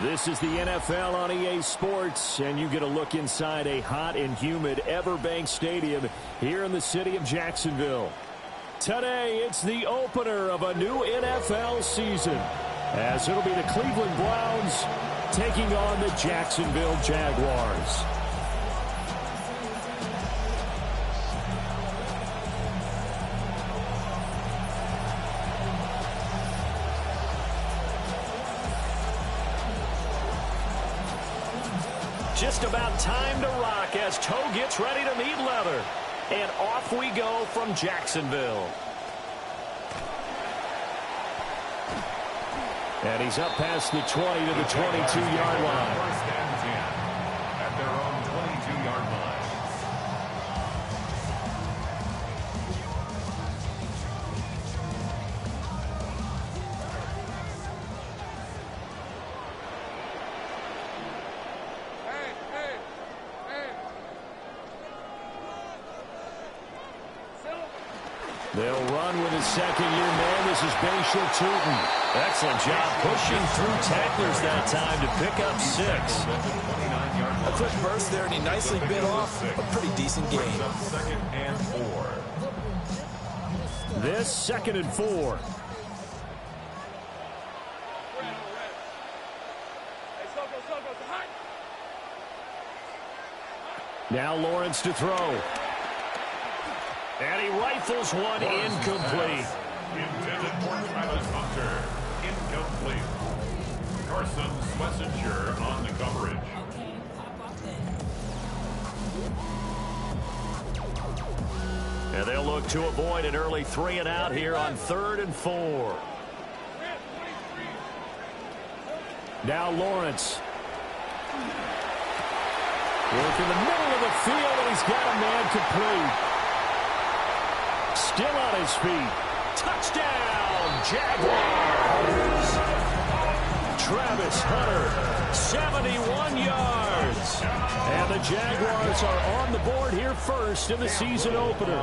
This is the NFL on EA Sports, and you get a look inside a hot and humid Everbank Stadium here in the city of Jacksonville. Today, it's the opener of a new NFL season, as it'll be the Cleveland Browns taking on the Jacksonville Jaguars. Just about time to rock as toe gets ready to meet leather. And off we go from Jacksonville. And he's up past the 20 to the 22-yard line. First and 10 at their own 22-yard line. They'll run with his second-year man. This is Bashir Tootin. Excellent job pushing through tacklers that time to pick up 6. A quick burst there, and he nicely bit off a pretty decent game. Second and 4. This 2nd and 4. Now Lawrence to throw. And he rifles one incomplete. Intended for Travis Hunter. Incomplete. Carson Schlesinger on the coverage. And they'll look to avoid an early 3 and out here on 3rd and 4. Now Lawrence. Work in the middle of the field, and he's got a man complete. Still on his feet. Touchdown, Jaguars. Travis Hunter, 71 yards. And the Jaguars are on the board here first in the season opener.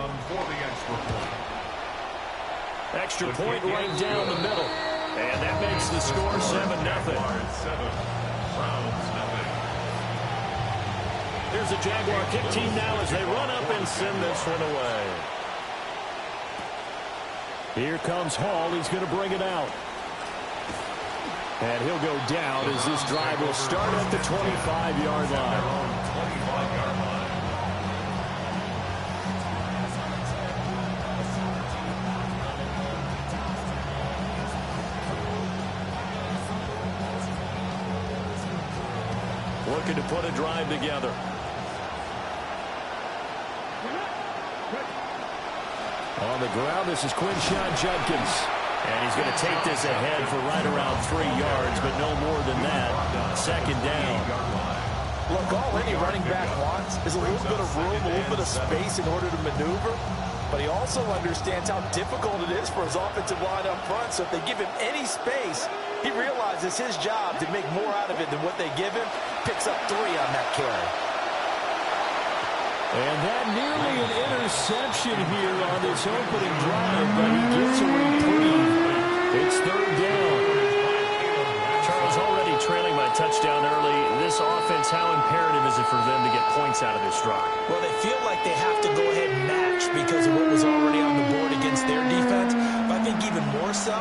Extra point right down the middle. And that makes the score 7-0. Here's the Jaguar kick team now as they run up and send this one away. Here comes Hall. He's going to bring it out. And he'll go down as this drive will start at the 25-yard line. Looking to put a drive together. On the ground, this is Quinshon Judkins. And he's going to take this ahead for right around 3 yards, but no more than that. 2nd down. Look, all any running back wants is a little bit of room, a little bit of space in order to maneuver. But he also understands how difficult it is for his offensive line up front. So if they give him any space, he realizes his job to make more out of it than what they give him. Picks up 3 on that carry. And that nearly an interception here on this opening drive, but he gets a reprieve. It's 3rd down. Charles, already trailing by touchdown early. This offense, how imperative is it for them to get points out of this drive? Well, they feel like they have to go ahead and match because of what was already on the board against their defense. But I think even more so,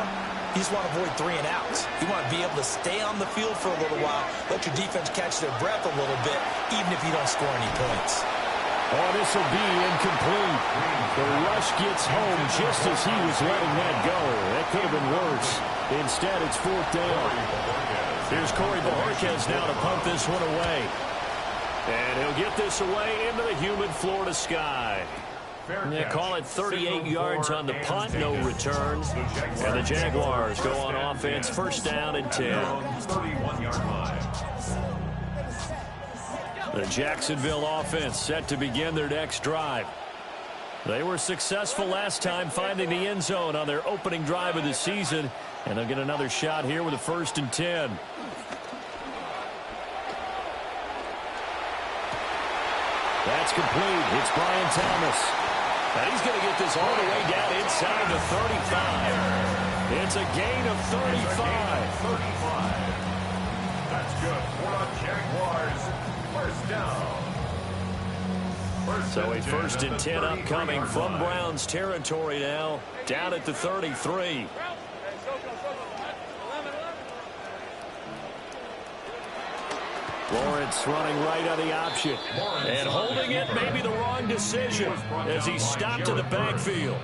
you just want to avoid 3 and outs. You want to be able to stay on the field for a little while, let your defense catch their breath a little bit, even if you don't score any points. Oh, this will be incomplete. The rush gets home just as he was letting that go. That could have been worse. Instead, it's 4th down. Here's Corey Bojorquez now to pump this one away. And he'll get this away into the humid Florida sky. They call it 38 yards on the punt, no return. And the Jaguars go on offense, 1st down and 10. The Jacksonville offense set to begin their next drive. They were successful last time finding the end zone on their opening drive of the season, and they'll get another shot here with a 1st and 10. That's complete. It's Brian Thomas. And he's going to get this all the way down inside the 35. It's a gain of 35. That's good for the Jaguars. First down. So a 1st and 10 upcoming from Browns territory now, down at the 33. Lawrence running right on the option. And holding it may be the wrong decision as he stopped in the backfield.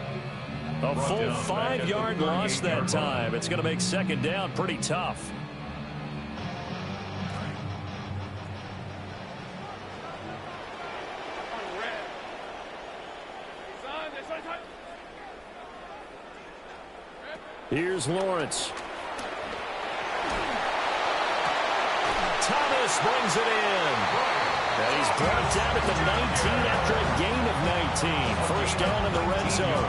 A full 5-yard loss that time. It's going to make 2nd down pretty tough. Here's Lawrence. Thomas brings it in. And he's brought down at the 19 after a gain of 19. First down in the red zone.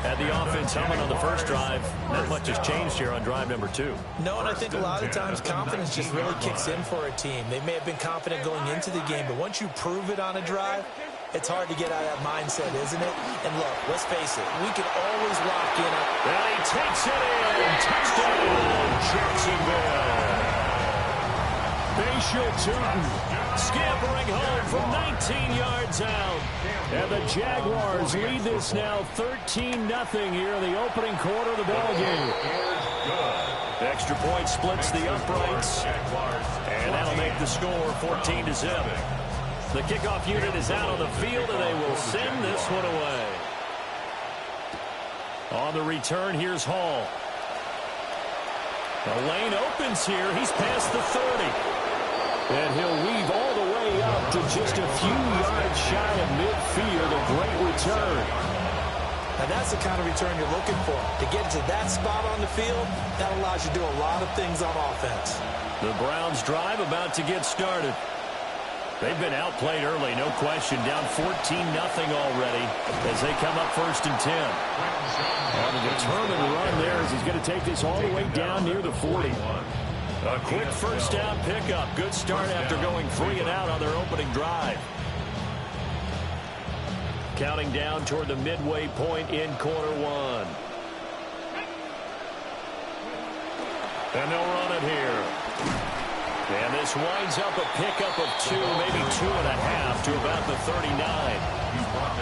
Had the offense humming on the first drive. Not much has changed here on drive number 2. No, and I think a lot of times confidence just really kicks in for a team. They may have been confident going into the game, but once you prove it on a drive, it's hard to get out of that mindset, isn't it? And look, let's face it, we can always lock in. And he takes it in. Touchdown, Jacksonville. Bashal Tootin scampering home from 19 yards out. And the Jaguars lead this now 13-0 here in the opening quarter of the ballgame. Extra point splits the uprights. And that'll make the score 14-0. The kickoff unit is out on the field, and they will send this one away. On the return, here's Hall. The lane opens here. He's past the 30. And he'll weave all the way up to just a few yards shy of midfield. A great return. And that's the kind of return you're looking for. To get to that spot on the field, that allows you to do a lot of things on offense. The Browns drive about to get started. They've been outplayed early, no question. Down 14-0 already as they come up 1st and 10. On a determined run there as he's going to take this all the way down near the 40. A quick first down pickup. Good start after going 3 and out on their opening drive. Counting down toward the midway point in quarter 1. And they'll run it here. And this winds up a pickup of 2, maybe 2.5 to about the 39.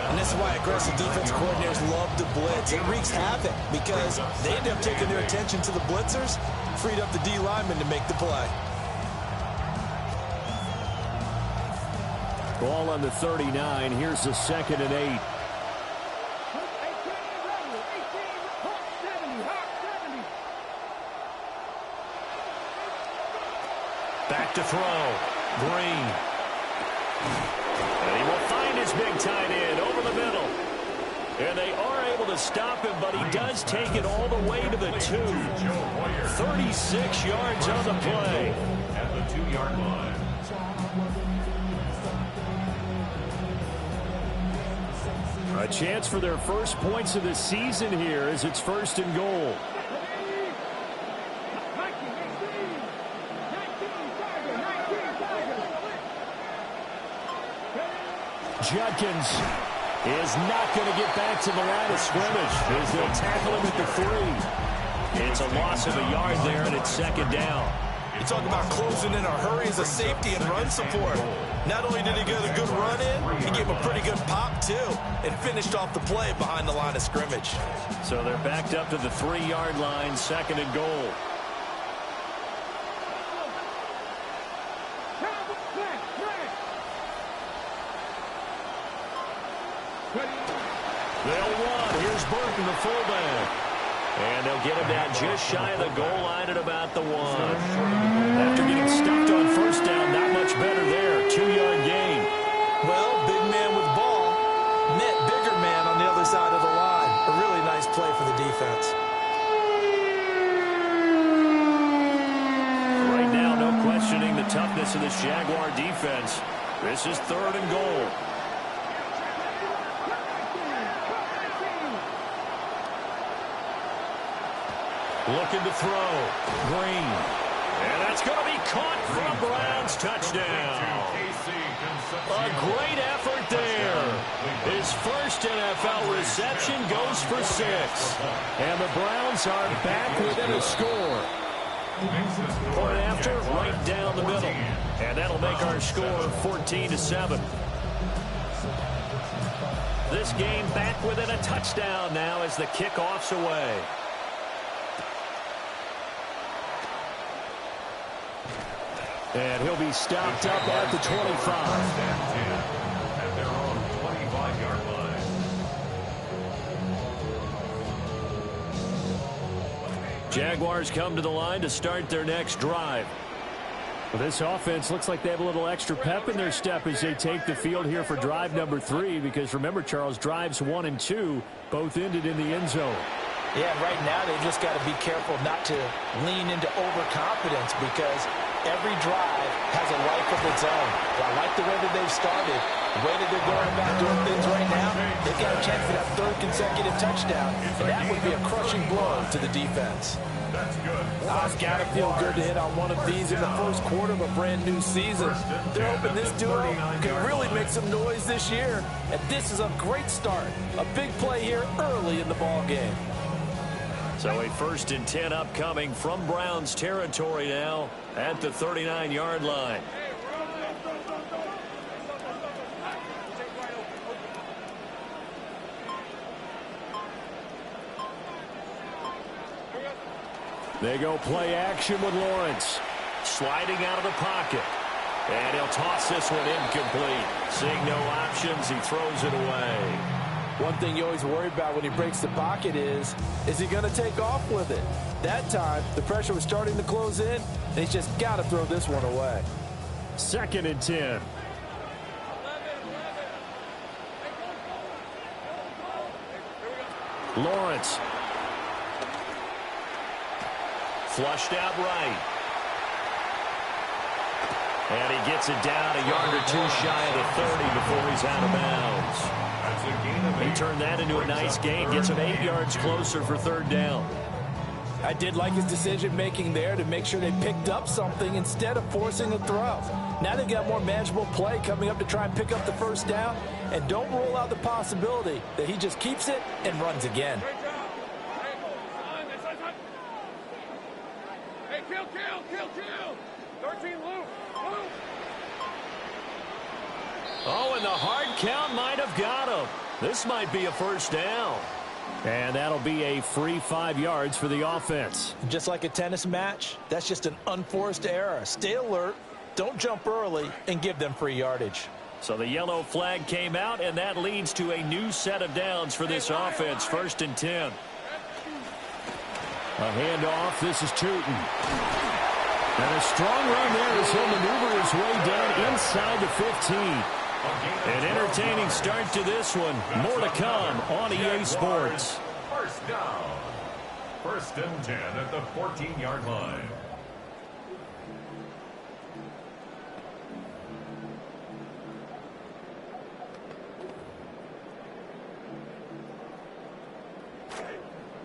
And this is why aggressive defense coordinators love to blitz. It wreaks havoc because they end up taking their attention to the blitzers, freed up the D lineman to make the play. Ball on the 39. Here's the 2nd and 8. Back to throw. Green. And he will find his big tight end over the middle. And they are able to stop him, but he does take it all the way to the 2. 36 yards on the play. At the 2-yard line. A chance for their first points of the season here as it's 1st and goal. Judkins is not going to get back to the line of scrimmage as they'll tackle him at the 3. It's a loss of a yard there, and it's 2nd down. You talk about closing in a hurry as a safety and run support. Not only did he get a good run in, he gave a pretty good pop, too, and finished off the play behind the line of scrimmage. So they're backed up to the 3-yard line, 2nd and goal. They'll run. Here's Burton, the fullback. And they'll get him down just shy of the goal line at about the 1. After getting stuffed on first down, not much better there. 2-yard gain. Well, big man with ball met bigger man on the other side of the line. A really nice play for the defense. Right now, no questioning the toughness of this Jaguar defense. This is 3rd and goal. Looking to throw. Green. And that's going to be caught from Browns. Touchdown. A great effort there. His first NFL reception goes for 6. And the Browns are back within a score. Point after, right down the middle. And that'll make our score 14-7. This game back within a touchdown now as the kickoff's away. And he'll be stopped up at the 25. At their own 25-yard line. Jaguars come to the line to start their next drive. Well, this offense looks like they have a little extra pep in their step as they take the field here for drive number 3. Because remember, Charles, drives 1 and 2 both ended in the end zone. Yeah, right now they've just got to be careful not to lean into overconfidence because every drive has a life of its own. I like the way that they've started. The way that they're going about doing things right now, they've got a chance for that 3rd consecutive touchdown, and that would be a crushing blow to the defense. That's good. It's got to feel good to hit on one of these in the first quarter of a brand new season. They're hoping this duo can really make some noise this year, and this is a great start. A big play here early in the ball game. So a 1st and 10 upcoming from Browns territory now at the 39-yard line. They go play action with Lawrence. Sliding out of the pocket. And he'll toss this one incomplete. Seeing no options, he throws it away. One thing you always worry about when he breaks the pocket is he going to take off with it? That time, the pressure was starting to close in, and he's just got to throw this one away. 2nd and 10. Lawrence. Flushed out right. And he gets it down a yard or 2 shy of the 30 before he's out of bounds. He turned that into a nice gain. Gets him 8 yards closer for 3rd down. I did like his decision-making there to make sure they picked up something instead of forcing a throw. Now they've got more manageable play coming up to try and pick up the 1st down. And don't rule out the possibility that he just keeps it and runs again. Hey, kill. 13 loop. Oh, and the hard count might have got him. This might be a 1st down. And that'll be a free 5 yards for the offense. Just like a tennis match, that's just an unforced error. Stay alert, don't jump early, and give them free yardage. So the yellow flag came out, and that leads to a new set of downs for this offense. 1st and 10. A handoff. This is Tootin. And a strong run there as he'll maneuver his way down inside the 15. An entertaining start to this one. More to come on EA Sports. 1st down. 1st and 10 at the 14-yard line.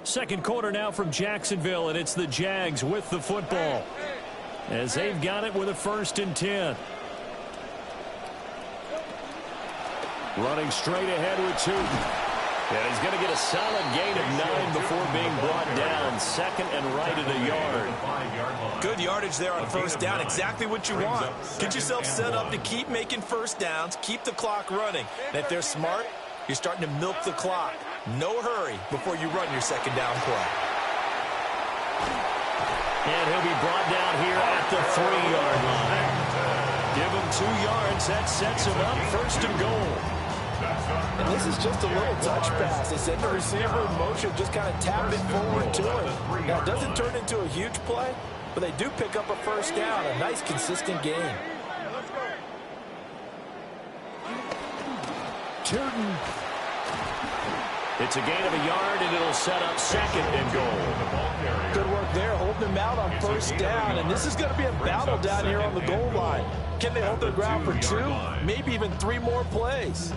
Second quarter now from Jacksonville, and it's the Jags with the football as they've got it with a 1st and 10. Running straight ahead with Tootin. And he's going to get a solid gain of 9 before being brought down. 2nd and right at a yard. Good yardage there on 1st down. Exactly what you want. Get yourself set up to keep making 1st downs. Keep the clock running. And if they're smart, you're starting to milk the clock. No hurry before you run your 2nd down play. And he'll be brought down here at the 3-yard line. Give him 2 yards. That sets him up 1st and goal. And this is just a little touch pass. They send the receiver in motion, just kind of tap it forward to him. Now, it doesn't turn into a huge play, but they do pick up a 1st down, a nice, consistent gain. Tootin. It's a gain of a yard, and it'll set up second and goal. Good work there, holding him out on first down, and this is going to be a battle down here on the goal line. Can they hold their ground for 2, maybe even 3 more plays?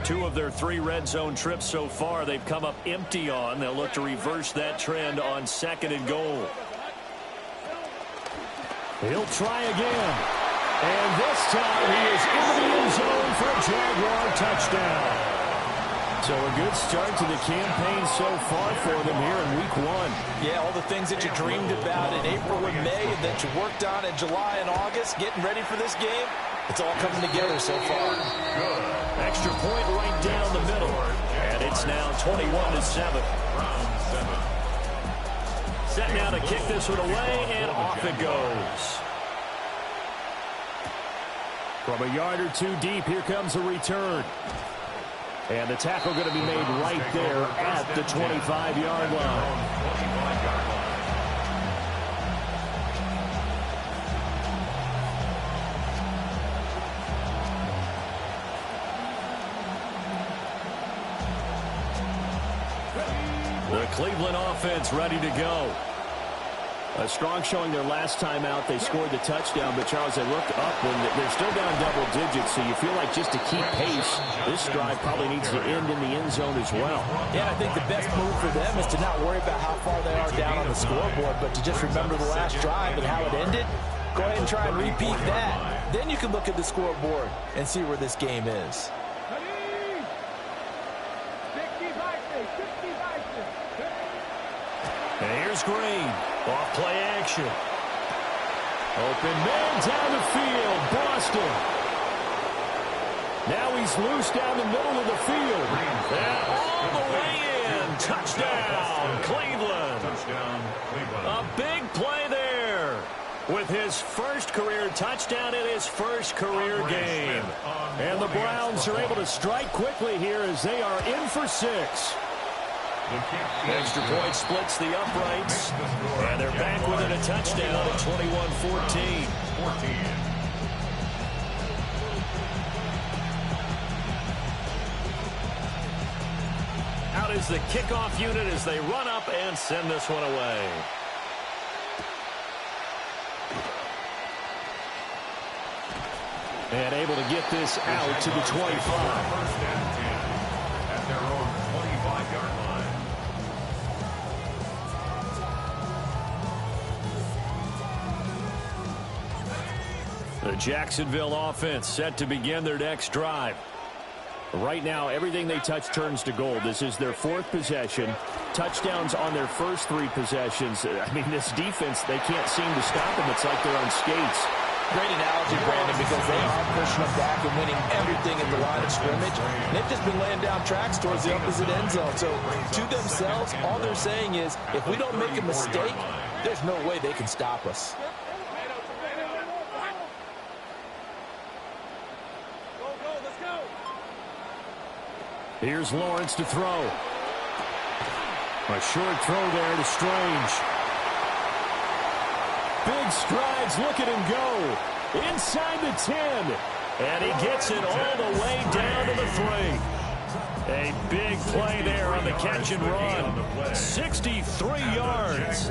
Two of their 3 red zone trips so far, they've come up empty on. They'll look to reverse that trend on second and goal. He'll try again. And this time he is into the end zone for a Jaguar touchdown. So a good start to the campaign so far for them here in week 1. Yeah, all the things that you dreamed about in April and May and that you worked on in July and August, getting ready for this game, it's all coming together so far. Extra point right down the middle. And it's now 21-7. Set now to kick this one away, and off it goes. From a yard or 2 deep, here comes a return. And the tackle going to be made right there at the 25-yard line. The Cleveland offense ready to go. A strong showing their last time out. They scored the touchdown, but Charles, they looked up and they're still down double digits, so you feel like just to keep pace, this drive probably needs to end in the end zone as well. Yeah, I think the best move for them is to not worry about how far they are down on the scoreboard, but to just remember the last drive and how it ended. Go ahead and try and repeat that. Then you can look at the scoreboard and see where this game is. And here's Green. Off play action. Open man down the field. Boston. Now he's loose down the middle of the field. And all the way in. Touchdown, Cleveland. A big play there. With his first career touchdown in his first career game. And the Browns are able to strike quickly here as they are in for 6. Extra point splits the uprights, and they're back within a touchdown at 21-14. Out is the kickoff unit as they run up and send this one away. And able to get this out to the 25. At their own 25-yard line. The Jacksonville offense set to begin their next drive. Right now, everything they touch turns to gold. This is their 4th possession. Touchdowns on their first 3 possessions. I mean, this defense, they can't seem to stop them. It's like they're on skates. Great analogy, Brandon, because they are pushing them back and winning everything at the line of scrimmage. They've just been laying down tracks towards the opposite end zone. So, to themselves, all they're saying is, if we don't make a mistake, there's no way they can stop us. Here's Lawrence to throw. A short throw there to Strange. Big strides, look at him go. Inside the 10. And he gets it all the way down to the 3. A big play there on the catch and run. 63 yards.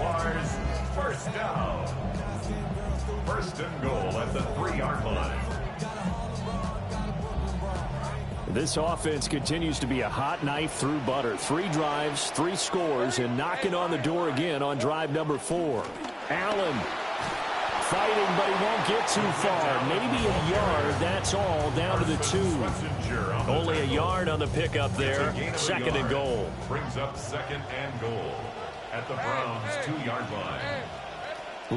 First down. First and goal at the 3-yard line. This offense continues to be a hot knife through butter. 3 drives, 3 scores, and knocking on the door again on drive number 4. Allen fighting, but he won't get too far. Maybe a yard, that's all, down to the 2. Only a yard on the pickup there. Second and goal. Brings up second and goal at the Browns' 2-yard line.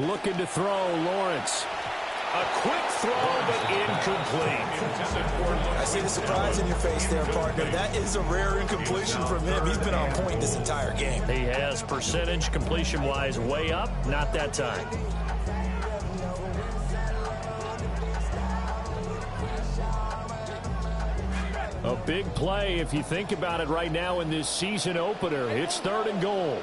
Looking to throw, Lawrence. A quick throw, but incomplete. I see the surprise in your face there, partner. That is a rare incompletion from him. He's been on point this entire game. He has percentage completion-wise way up. Not that time. A big play if you think about it right now in this season opener. It's 3rd and goal.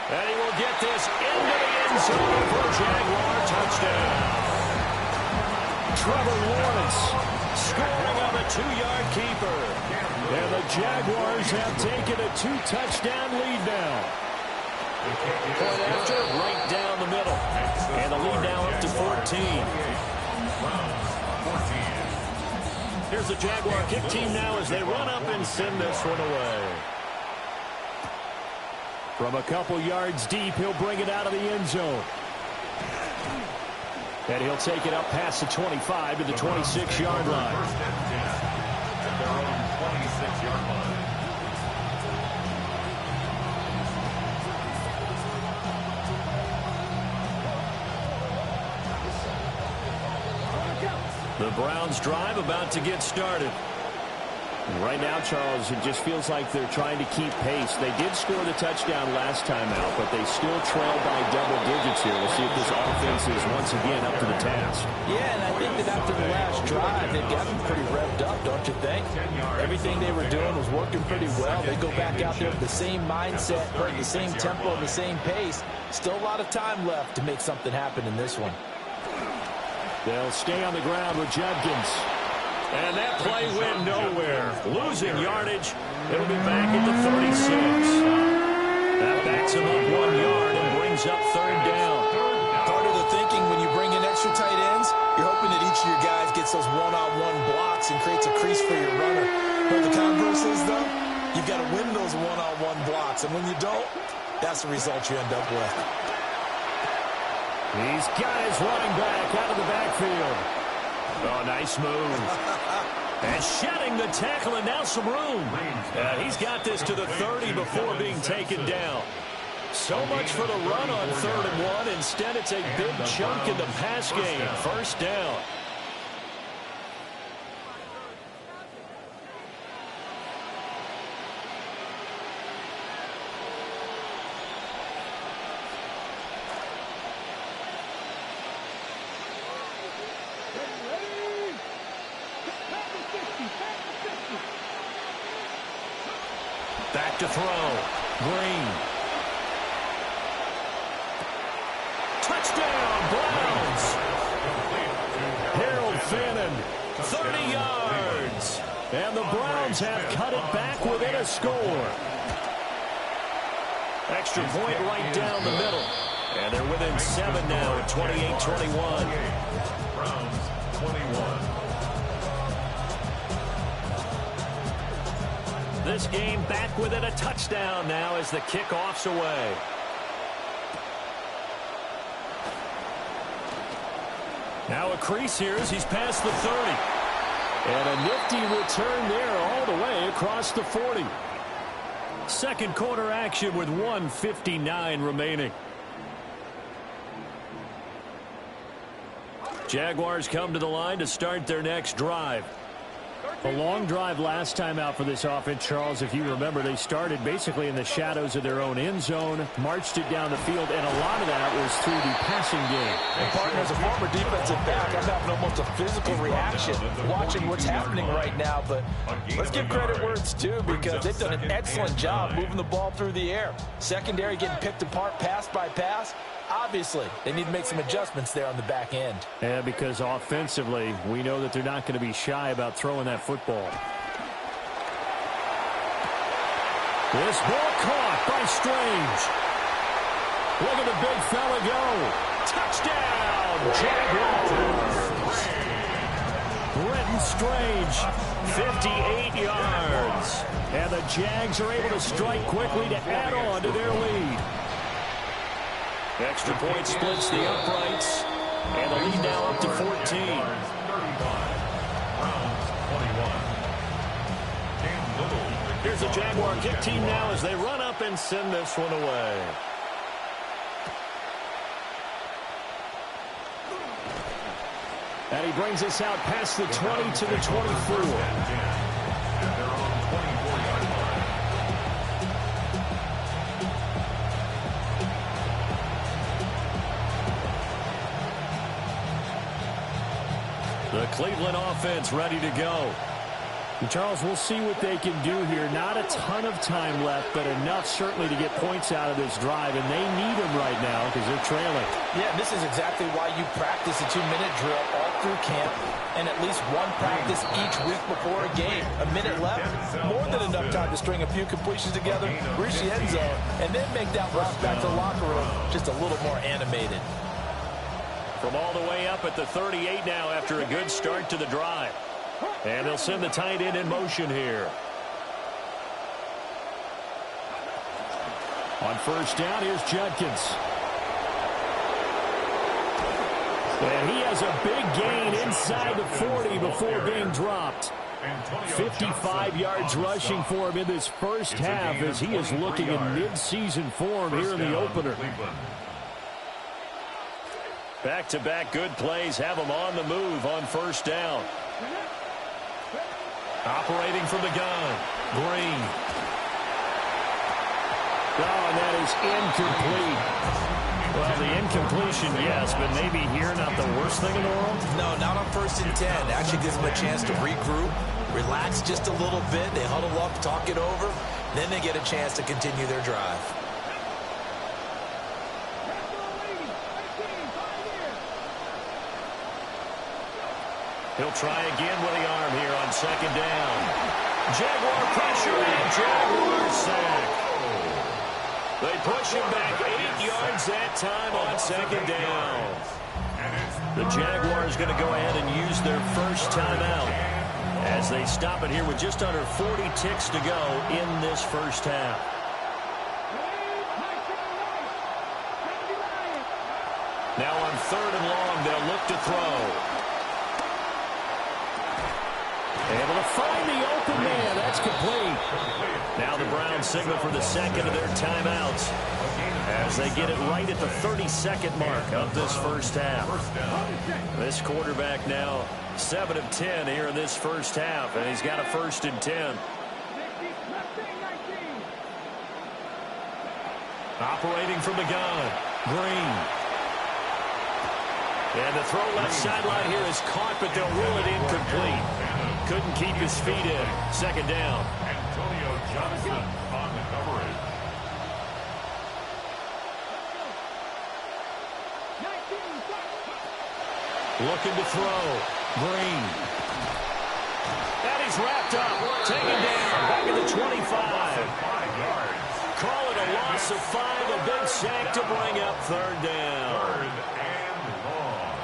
And he will get this into the end end zone for a Jaguar touchdown. Trevor Lawrence scoring on a 2-yard keeper. And the Jaguars have taken a 2-touchdown lead now. Point after, right down the middle. And the lead now up to 14. Here's the Jaguar kick team now as they run up and send this one away. From a couple yards deep, he'll bring it out of the end zone. And he'll take it up past the 25 to the 26-yard line. At their own 26-yard line. The Browns drive about to get started. Right now, Charles, it just feels like they're trying to keep pace. They did score the touchdown last time out, but they still trail by double digits here. We'll see if this offense is once again up to the task. Yeah, and I think that after the last drive, they've got them pretty revved up, don't you think? Everything they were doing was working pretty well. They go back out there with the same mindset, playing the same tempo, and the same pace. Still a lot of time left to make something happen in this one. They'll stay on the ground with Judkins. And that play went nowhere. Losing yardage. It'll be back at the 36. That backs him up 1 yard and brings up third down. Part of the thinking when you bring in extra tight ends, you're hoping that each of your guys gets those one-on-one blocks and creates a crease for your runner. But the converse is, though, you've got to win those one-on-one blocks. And when you don't, that's the result you end up with. These guys running back out of the backfield. Oh, nice move. And shedding the tackle, and now some room. He's got this to the 30 before being taken down. So much for the run on 3rd and 1. Instead, it's a big chunk in the pass game. First down. Back to throw. Green. Touchdown, Browns. Harold Fannin, 30 yards. And the Browns have cut it back within a score. Extra point right down the middle. And they're within 7 now at 28-21. Browns 21. This game back within a touchdown now as the kickoff's away. Now a crease here as he's past the 30. And a nifty return there all the way across the 40. Second quarter action with 1:59 remaining. Jaguars come to the line to start their next drive. A long drive last time out for this offense, Charles. If you remember, they started basically in the shadows of their own end zone, marched it down the field, and a lot of that was through the passing game. And partner, as a former defensive back, I'm having almost a physical reaction watching what's happening right now. But let's give credit where it's due, because they've done an excellent job moving the ball through the air. Secondary getting picked apart pass by pass. Obviously, they need to make some adjustments there on the back end. Yeah, because offensively, we know that they're not going to be shy about throwing that football. This ball caught by Strange. Look at the big fella go. Touchdown, Jaguars. Brenton Strange, 58 yards. And the Jags are able to strike quickly to add on to their lead. Extra point splits the uprights, and the lead now up to 14. Here's the Jaguar kick team now as they run up and send this one away. And he brings us out past the 20 to the 24. The Cleveland offense ready to go. Charles, we'll see what they can do here. Not a ton of time left, but enough certainly to get points out of this drive, and they need them right now because they're trailing. Yeah, this is exactly why you practice a 2-minute drill all through camp and at least one practice each week before a game. A minute left, more than enough time to string a few completions together, reach the end zone, and then make that route back to the locker room just a little more animated. From all the way up at the 38 now after a good start to the drive. And they'll send the tight end in motion here. On first down, here's Judkins. And he has a big gain inside the 40 before being dropped. 55 yards rushing for him in this first half as he is looking in mid-season form here in the opener. Back-to-back good plays have him on the move on first down. Operating from the gun, Green. Oh, and that is incomplete. Well, the incompletion, yes, but maybe here not the worst thing in the world? No, not on 1st and 10. Actually gives them a chance to regroup, relax just a little bit. They huddle up, talk it over. Then they get a chance to continue their drive. He'll try again with the arm here on second down. Jaguar pressure and Jaguar sack. They push him back 8 yards that time on second down. The Jaguars going to go ahead and use their first timeout as they stop it here with just under 40 ticks to go in this first half. Now on 3rd and long, they'll look to throw. Able to find the open man. That's complete. Now the Browns signal for the second of their timeouts as they get it right at the 32nd mark of this first half. This quarterback now 7 of 10 here in this first half, and he's got a 1st and 10. Operating from the gun, Green. And the throw left sideline here is caught, but they'll rule it incomplete. Couldn't keep his feet in. Second down. Antonio Johnson on the coverage. Looking to throw. Green. And he's wrapped up. Taken down. Back at the 25. 5 yards. Call it a loss of 5. A big sack to bring up 3rd down. 3rd and long.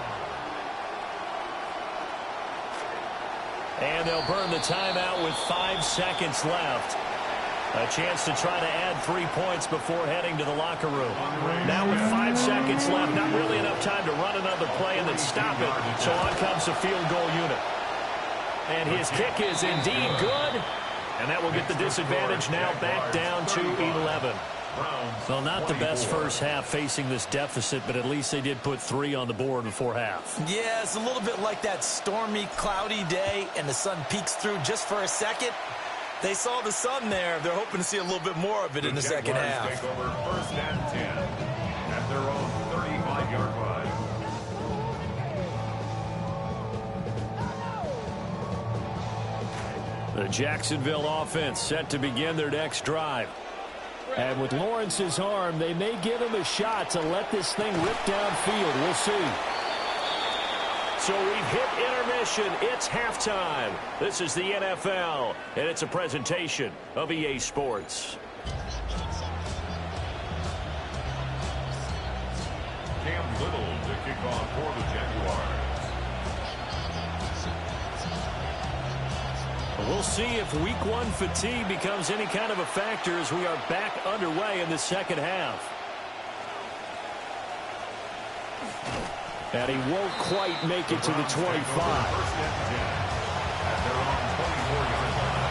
And they'll burn the timeout with 5 seconds left. A chance to try to add 3 points before heading to the locker room. Now with 5 seconds left, not really enough time to run another play and then stop it. So on comes the field goal unit. And his kick is indeed good. And that will get the disadvantage now back down to 11. Well, not the best first half facing this deficit, but at least they did put 3 on the board before half. Yeah, it's a little bit like that stormy, cloudy day, and the sun peeks through just for a second. They saw the sun there. They're hoping to see a little bit more of it in the second half. Take over 1st and 10 at their own 35-yard line. The Jacksonville offense set to begin their next drive. And with Lawrence's arm, they may give him a shot to let this thing rip downfield. We'll see. So we've hit intermission. It's halftime. This is the NFL, and it's a presentation of EA Sports. Cam Little to kick off for the Jaguars. We'll see if week 1 fatigue becomes any kind of a factor as we are back underway in the second half. And he won't quite make it to the 25. 1st and 10 at their own 24-yard line.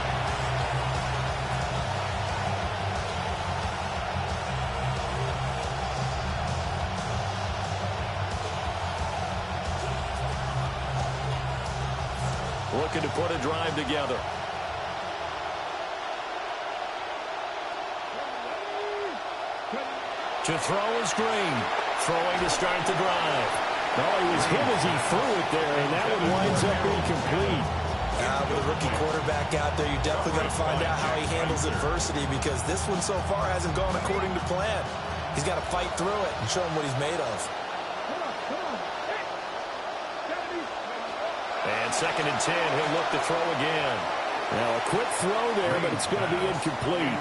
Looking to put a drive together. To throw is Green. Throwing to start the drive. Oh, he was hit as he threw it there, and that one winds up incomplete. With a rookie quarterback out there, you're definitely going to find out how he handles adversity, because this one so far hasn't gone according to plan. He's got to fight through it and show him what he's made of. And 2nd and 10, he'll look to throw again. Now a quick throw there, but it's going to be incomplete.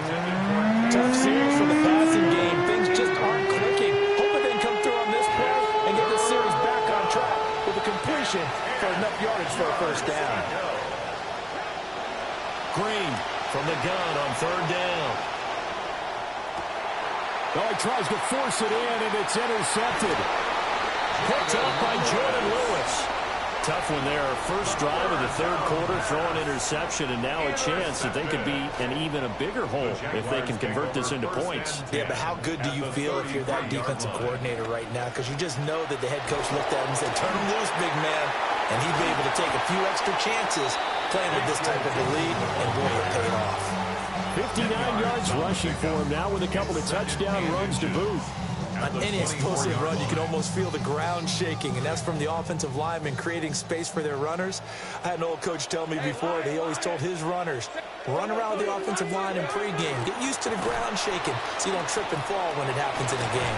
Tough series for the passing game. Things just aren't clicking. Hoping they can come through on this play and get this series back on track with a completion for enough yardage for a first down. Green from the gun on 3rd down. Oh, he tries to force it in, and it's intercepted. Picked up by Jordan Lewis. Tough one there. First drive of the 3rd quarter, throwing interception, and now a chance that they could be an even a bigger hole if they can convert this into points. Yeah, but how good do you feel if you're that defensive coordinator right now? Because you just know that the head coach looked at him and said, turn him loose, big man. And he'd be able to take a few extra chances playing with this type of a lead, and boy, it paid off. 59 yards rushing for him now with a couple of touchdown runs to boot. On any explosive run, you can almost feel the ground shaking, and that's from the offensive linemen creating space for their runners. I had an old coach tell me before, he always told his runners, run around the offensive line in pregame. Get used to the ground shaking so you don't trip and fall when it happens in a game.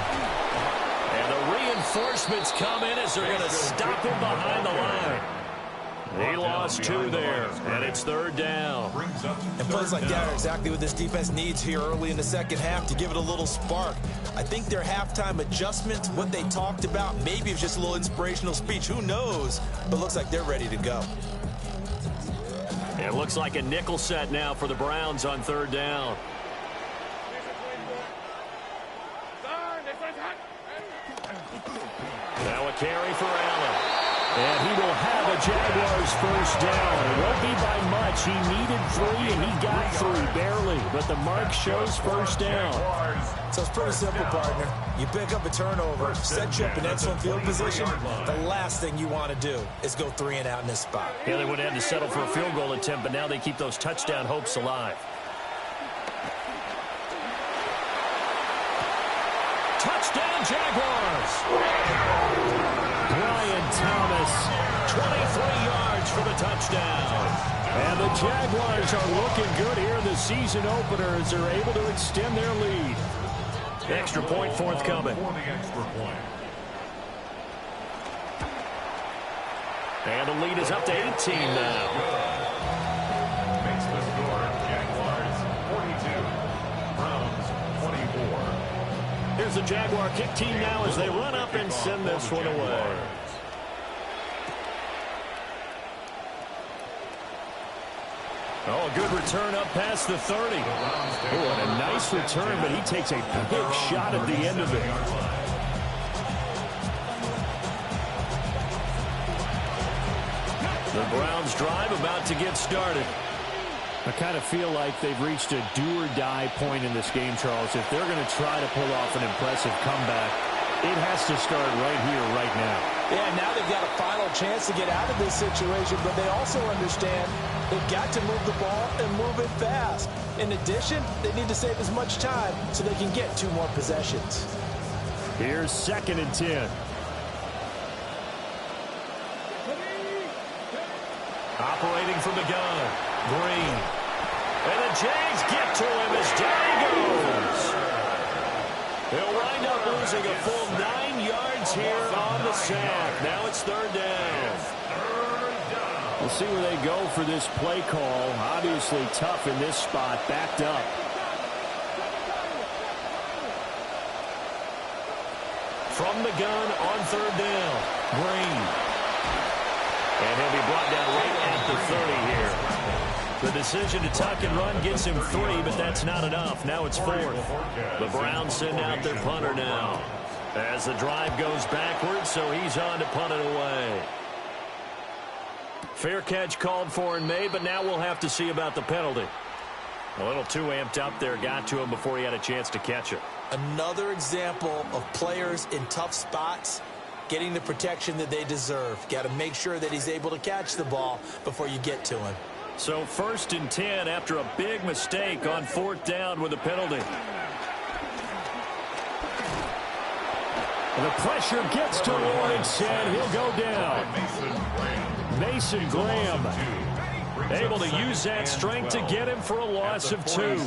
And the reinforcements come in as they're going to stop him behind the line. He lost 2 there, and it's 3rd down. And plays like that are exactly what this defense needs here early in the second half to give it a little spark. I think their halftime adjustments, what they talked about, maybe it's just a little inspirational speech. Who knows? But looks like they're ready to go. It looks like a nickel set now for the Browns on 3rd down. Now a carry for Allen. And he will have a Jaguars first down. It won't be by much. He needed 3, and he got 3, barely. But the mark shows first down. So it's pretty simple, partner. You pick up a turnover, set you up in excellent field position. The last thing you want to do is go 3 and out in this spot. Yeah, they would have had to settle for a field goal attempt, but now they keep those touchdown hopes alive. Touchdown, Jaguars! Brian Thomas, 23 yards for the touchdown. And the Jaguars are looking good here in the season opener as they're able to extend their lead. Extra point forthcoming. And the lead is up to 18 now. Makes the score Jaguars 42, Browns 24. Here's the Jaguar kick team now as they run up and send this one away. Oh, a good return up past the 30. Oh, and a nice return, but he takes a big shot at the end of it. The Browns drive about to get started. I kind of feel like they've reached a do-or-die point in this game, Charles. If they're going to try to pull off an impressive comeback, it has to start right here, right now. Yeah, now they've got a final chance to get out of this situation, but they also understand they've got to move the ball and move it fast. In addition, they need to save as much time so they can get 2 more possessions. Here's 2nd and 10. Operating from the gun, Green. And the Jags get to him as down he goes. He'll wind up losing a full 9 yards here on the sack. Now it's 3rd down. We'll see where they go for this play call. Obviously tough in this spot, backed up. From the gun on 3rd down, Green. And he'll be brought down right at the 30 here. The decision to tuck and run gets him 3, but that's not enough. Now it's 4th. The Browns send out their punter now as the drive goes backwards, so he's on to punt it away. Fair catch called for and made, but now we'll have to see about the penalty. A little too amped up there, got to him before he had a chance to catch it. Another example of players in tough spots getting the protection that they deserve. Got to make sure that he's able to catch the ball before you get to him. So 1st and 10 after a big mistake on 4th down with a penalty. And the pressure gets to Lawrence, and he'll go down. Mason Graham Able to use that strength to get him for a loss of 2.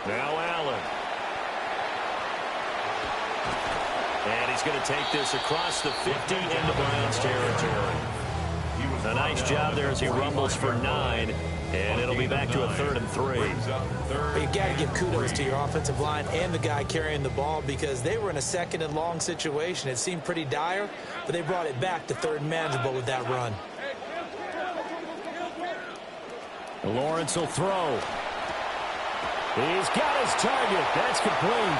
Now Allen. And he's going to take this across the 50 into Browns territory. A nice job there as he rumbles for 9. And it'll be back to a 3rd and 3. But you've got to give kudos to your offensive line and the guy carrying the ball because they were in a 2nd and long situation. It seemed pretty dire, but they brought it back to 3rd and manageable with that run. Lawrence will throw. He's got his target. That's complete.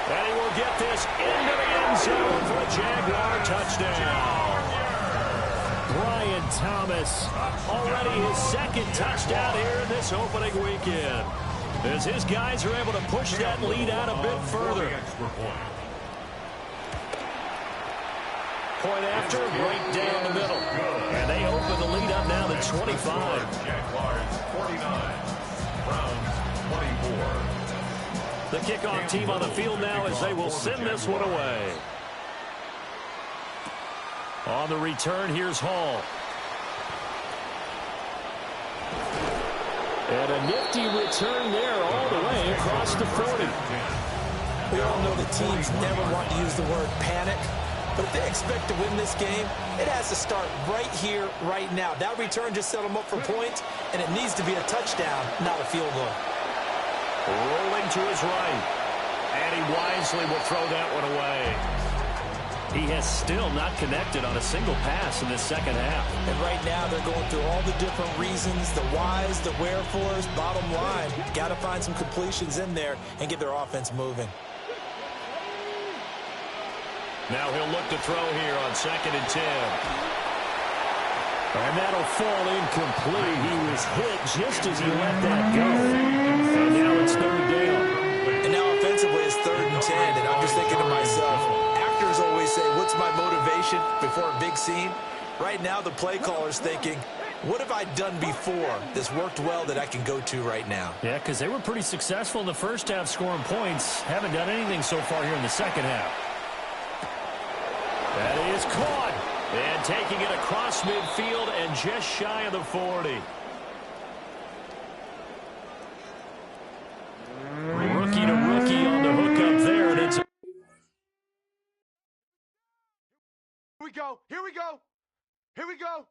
And he will get this into the end zone for a Jaguar touchdown. Brian Thomas, already his 2nd touchdown here in this opening weekend, as his guys are able to push that lead out a bit further. Point after, right down the middle. And they open the lead up now to 25. Jaguars 49, Browns 24. The kickoff team on the field now as they will send this one away. On the return, here's Hall. And a nifty return there all the way across the 40. We all know that teams never want to use the word panic, but if they expect to win this game, it has to start right here, right now. That return just set them up for points, and it needs to be a touchdown, not a field goal. Rolling to his right. And he wisely will throw that one away. He has still not connected on a single pass in this 2nd half. And right now they're going through all the different reasons, the whys, the wherefores. Bottom line, got to find some completions in there and get their offense moving. Now he'll look to throw here on 2nd and 10. And that'll fall incomplete. He was hit just as he let that go. And now it's 3rd down. And now offensively it's 3rd and 10. And I'm just thinking to myself, actors always say, what's my motivation before a big scene? Right now the play caller's thinking, what have I done before that's worked well that I can go to right now? Yeah, because they were pretty successful in the first half scoring points. Haven't done anything so far here in the 2nd half. That is caught. And taking it across midfield and just shy of the 40. Rookie to rookie on the hook up there. And it's Here we go. Here we go. Here we go.